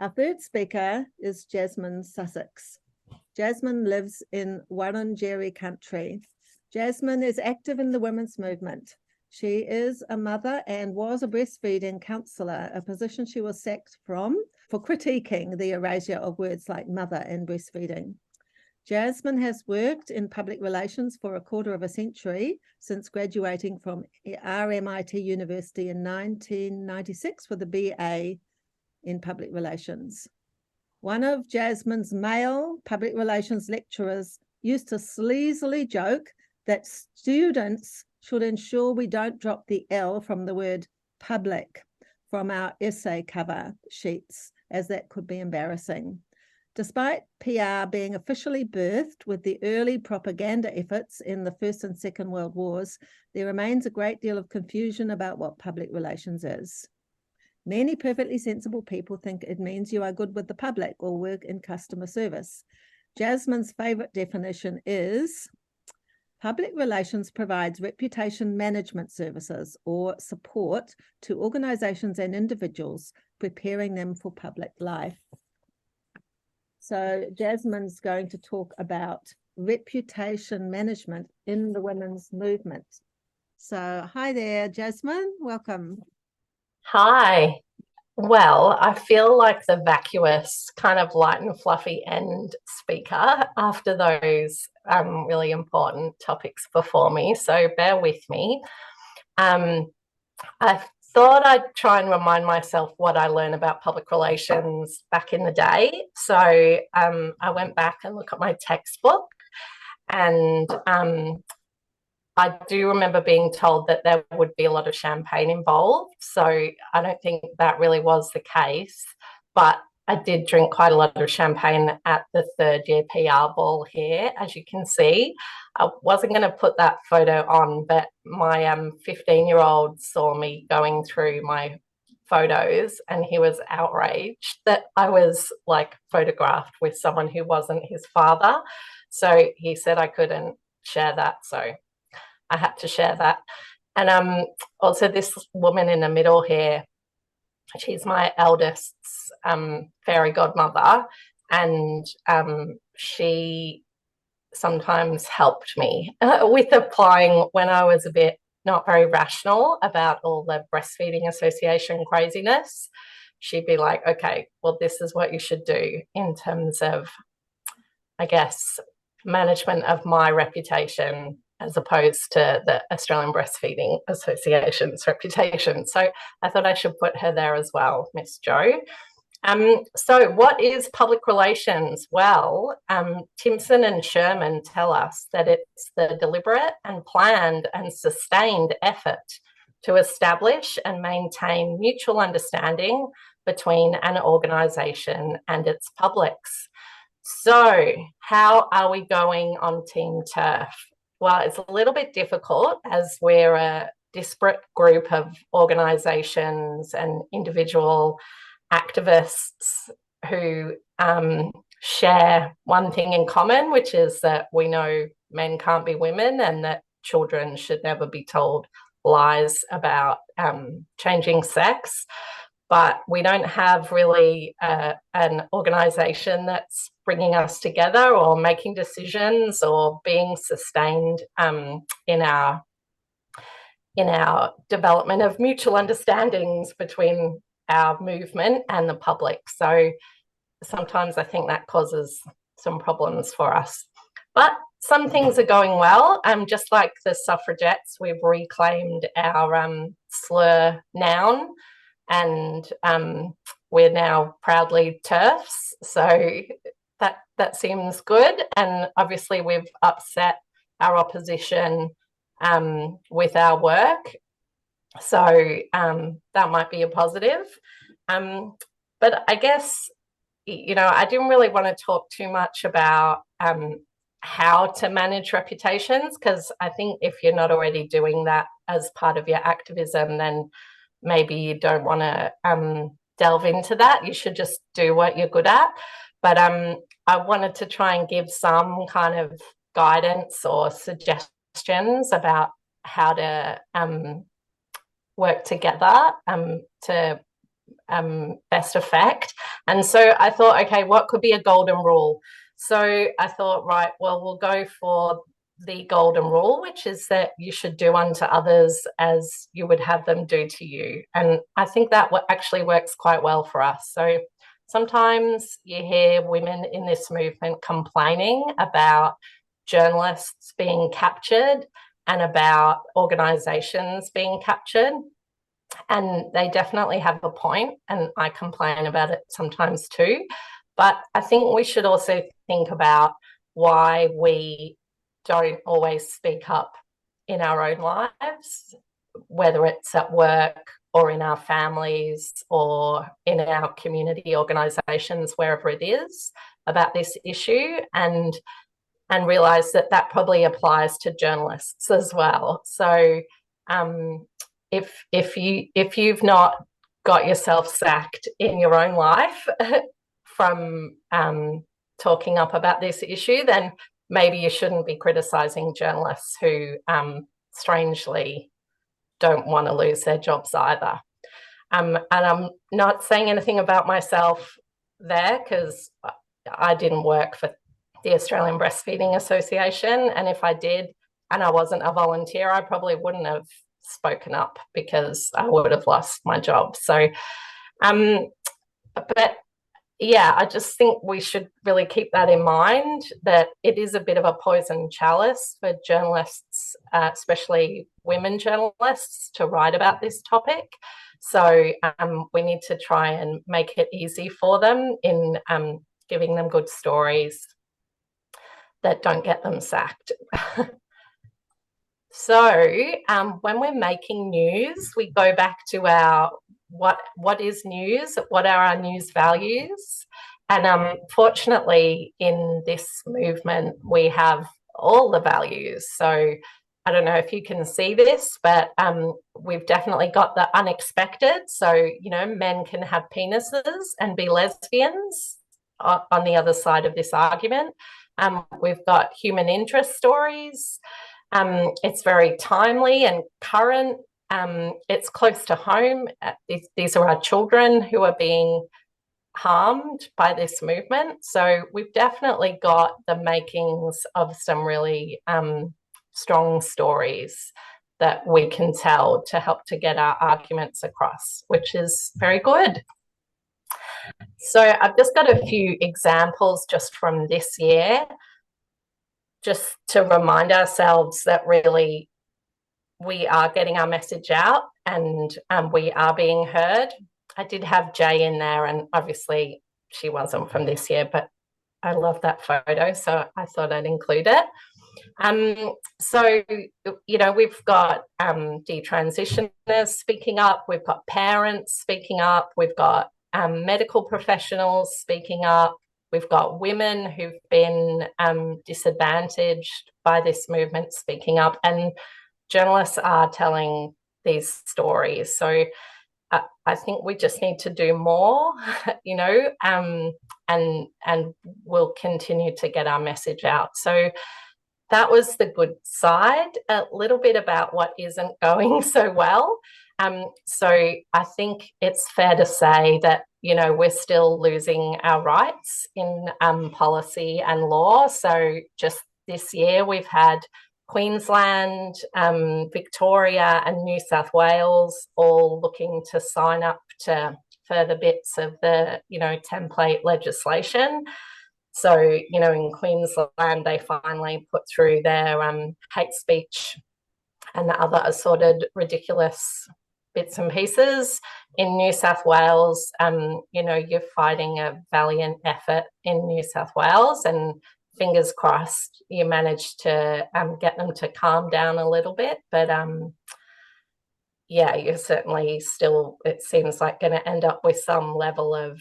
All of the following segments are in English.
Our third speaker is Jasmine Sussex. Jasmine lives in Wurundjeri country. Jasmine is active in the women's movement. She is a mother and was a breastfeeding counsellor, a position she was sacked from for critiquing the erasure of words like mother and breastfeeding. Jasmine has worked in public relations for a quarter of a century since graduating from RMIT University in 1996 with a BA in public relations. One of Jasmine's male public relations lecturers used to sleazily joke that students should ensure we don't drop the L from the word public from our essay cover sheets, as that could be embarrassing. Despite PR being officially birthed with the early propaganda efforts in the First and Second World Wars, there remains a great deal of confusion about what public relations is. Many perfectly sensible people think it means you are good with the public or work in customer service. Jasmine's favorite definition is public relations provides reputation management services or support to organizations and individuals, preparing them for public life. So Jasmine's going to talk about reputation management in the women's movement. So hi there, Jasmine, welcome. Hi. Well, I feel like the vacuous, kind of light and fluffy end speaker after those really important topics before me, so bear with me. I thought I'd try and remind myself what I learned about public relations back in the day. So I went back and looked at my textbook, and I do remember being told that there would be a lot of champagne involved. So I don't think that really was the case, but I did drink quite a lot of champagne at the third year PR ball here, as you can see. I wasn't going to put that photo on, but my 15-year-old saw me going through my photos and he was outraged that I was like photographed with someone who wasn't his father. So he said I couldn't share that. So I had to share that. And also this woman in the middle here, she's my eldest's fairy godmother, and she sometimes helped me with applying when I was a bit not very rational about all the breastfeeding association craziness. She'd be like, okay, well, this is what you should do in terms of, I guess, management of my reputation as opposed to the Australian Breastfeeding Association's reputation. So I thought I should put her there as well, Miss Jo. So what is public relations? Well, Timpson and Sherman tell us that it's the deliberate and planned and sustained effort to establish and maintain mutual understanding between an organisation and its publics. So how are we going on Team Turf? Well, it's a little bit difficult as we're a disparate group of organisations and individual activists who share one thing in common, which is that we know men can't be women and that children should never be told lies about changing sex. But we don't have really an organisation that's bringing us together or making decisions or being sustained in our development of mutual understandings between our movement and the public. So sometimes I think that causes some problems for us. But some things are going well. Just like the suffragettes, we've reclaimed our slur noun, and we're now proudly TERFs, so that seems good. And obviously we've upset our opposition with our work, so that might be a positive. But I guess, you know, I didn't really want to talk too much about how to manage reputations, because I think if you're not already doing that as part of your activism, then maybe you don't want to delve into that. You should just do what you're good at. But I wanted to try and give some kind of guidance or suggestions about how to work together to best effect. And so I thought, okay, what could be a golden rule? So I thought, right, well, we'll go for the golden rule, which is that you should do unto others as you would have them do to you. And I think that actually works quite well for us. So sometimes you hear women in this movement complaining about journalists being captured and about organisations being captured. And they definitely have a point, and I complain about it sometimes too. But I think we should also think about why we don't always speak up in our own lives, whether it's at work or in our families or in our community organisations, wherever it is, about this issue, and realise that that probably applies to journalists as well. So if you've not got yourself sacked in your own life from talking up about this issue, then maybe you shouldn't be criticising journalists who strangely don't want to lose their jobs either. And I'm not saying anything about myself there, because I didn't work for the Australian Breastfeeding Association, and if I did and I wasn't a volunteer, I probably wouldn't have spoken up because I would have lost my job. So but yeah, I just think we should really keep that in mind, that it is a bit of a poison chalice for journalists, especially women journalists, to write about this topic. So we need to try and make it easy for them in giving them good stories that don't get them sacked. So when we're making news, we go back to our what is news, what are our news values. And fortunately, in this movement, we have all the values. So I don't know if you can see this, but we've definitely got the unexpected. So, you know, men can have penises and be lesbians on the other side of this argument. We've got human interest stories. It's very timely and current. It's close to home. These are our children who are being harmed by this movement. So we've definitely got the makings of some really strong stories that we can tell to help to get our arguments across, which is very good. So I've just got a few examples just from this year, just to remind ourselves that really we are getting our message out and we are being heard. I did have Jay in there, and obviously she wasn't from this year, but I love that photo, so I thought I'd include it. So, you know, we've got detransitioners speaking up, we've got parents speaking up, we've got medical professionals speaking up, we've got women who've been disadvantaged by this movement speaking up, and journalists are telling these stories. So I think we just need to do more, you know, and we'll continue to get our message out. So that was the good side. A little bit about what isn't going so well. So I think it's fair to say that, you know, we're still losing our rights in policy and law. So just this year we've had Queensland, Victoria and New South Wales all looking to sign up to further bits of the, you know, template legislation. So, you know, in Queensland, they finally put through their hate speech and other assorted ridiculous bits and pieces. In New South Wales, you know, you're fighting a valiant effort in New South Wales, and fingers crossed you managed to get them to calm down a little bit. But yeah, you're certainly still, it seems like, going to end up with some level of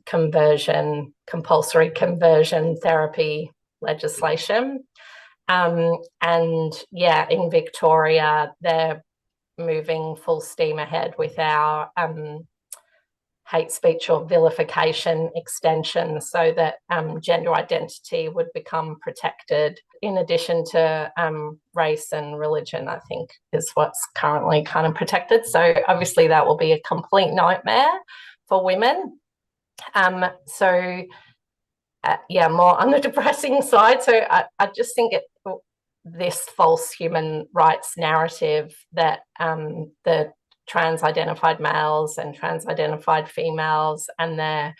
compulsory conversion therapy legislation. And yeah, in Victoria, they're moving full steam ahead with our hate speech or vilification extension, so that gender identity would become protected, in addition to race and religion, I think, is what's currently kind of protected. So obviously that will be a complete nightmare for women. Yeah, more on the depressing side. So I just think this false human rights narrative that the trans-identified males and trans-identified females and their,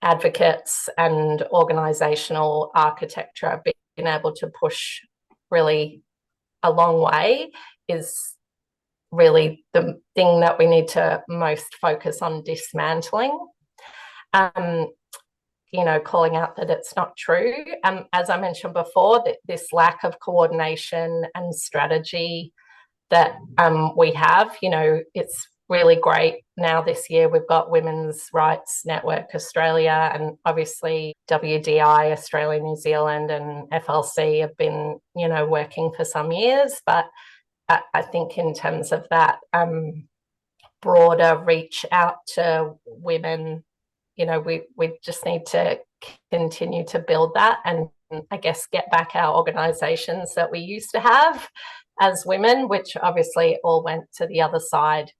advocates and organizational architecture have been able to push really a long way is really the thing that we need to most focus on dismantling. Calling out that it's not true. As I mentioned before, that this lack of coordination and strategy that we have, it's really great. Now this year we've got Women's Rights Network Australia, and obviously WDI Australia, New Zealand, and FLC have been, working for some years. But I think in terms of that broader reach out to women, we just need to continue to build that, and I guess get back our organisations that we used to have as women, which obviously all went to the other side,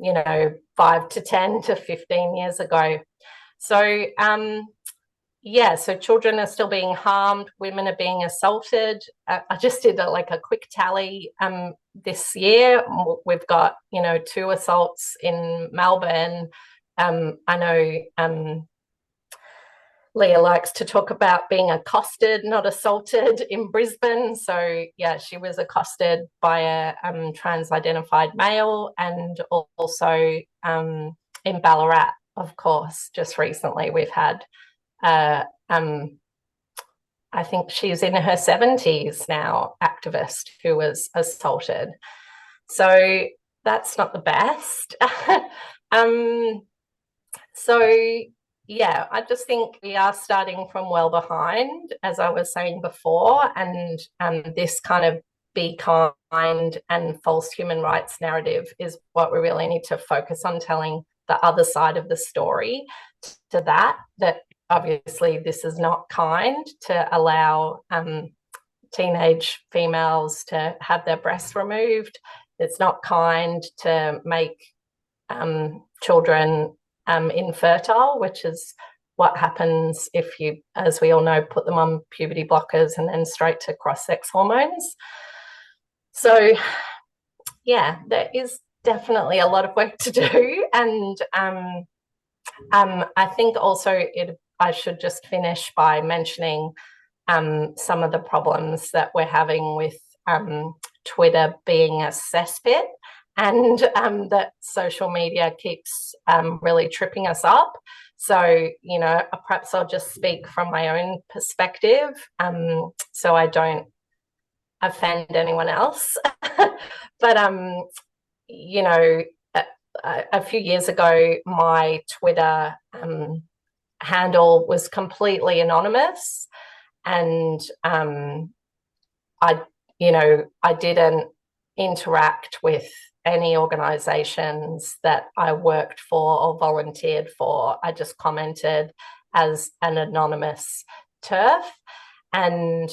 5 to 10 to 15 years ago. So so children are still being harmed, women are being assaulted. I just did a quick tally this year. We've got, 2 assaults in Melbourne. I know Leah likes to talk about being accosted, not assaulted, in Brisbane. So, yeah, she was accosted by a trans-identified male, and also in Ballarat, of course, just recently we've had, I think she's in her 70s now, activist who was assaulted. So that's not the best. Yeah, I just think we are starting from well behind, as I was saying before, and this kind of be kind and false human rights narrative is what we really need to focus on, telling the other side of the story to that obviously this is not kind to allow teenage females to have their breasts removed. It's not kind to make children infertile, which is what happens if you, as we all know, put them on puberty blockers and then straight to cross-sex hormones. So, yeah, there is definitely a lot of work to do. And I think also I should just finish by mentioning some of the problems that we're having with Twitter being a cesspit, and that social media keeps really tripping us up. So, perhaps I'll just speak from my own perspective, so I don't offend anyone else. But, a few years ago, my Twitter handle was completely anonymous, and I didn't interact with any organisations that I worked for or volunteered for. I just commented as an anonymous TERF. And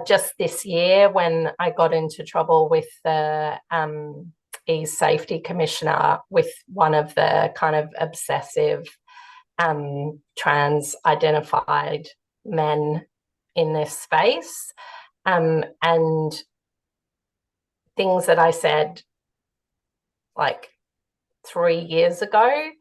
just this year, when I got into trouble with the e-safety commissioner with one of the kind of obsessive trans-identified men in this space, and things that I said like 3 years ago,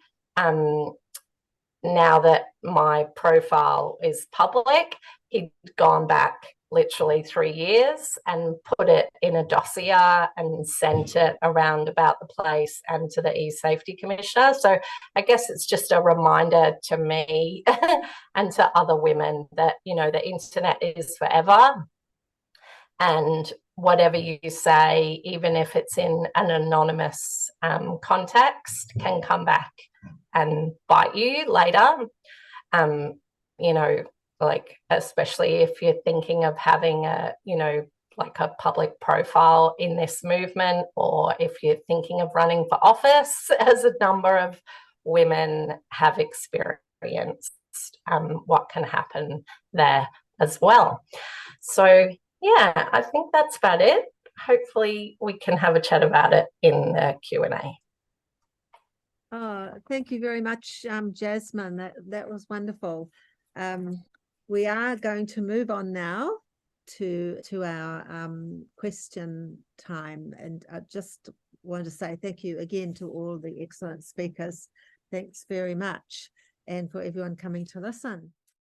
now that my profile is public, he'd gone back literally 3 years and put it in a dossier and sent it around about the place and to the e-safety commissioner. So I guess it's just a reminder to me and to other women that, the internet is forever, and whatever you say, even if it's in an anonymous context, can come back and bite you later. Especially if you're thinking of having a, like a public profile in this movement, or if you're thinking of running for office, as a number of women have experienced, what can happen there as well. So yeah, I think that's about it. Hopefully we can have a chat about it in the Q&A. Oh, thank you very much, Jasmine. That was wonderful. We are going to move on now to our question time, and I just want to say thank you again to all the excellent speakers. Thanks very much, and for everyone coming to listen.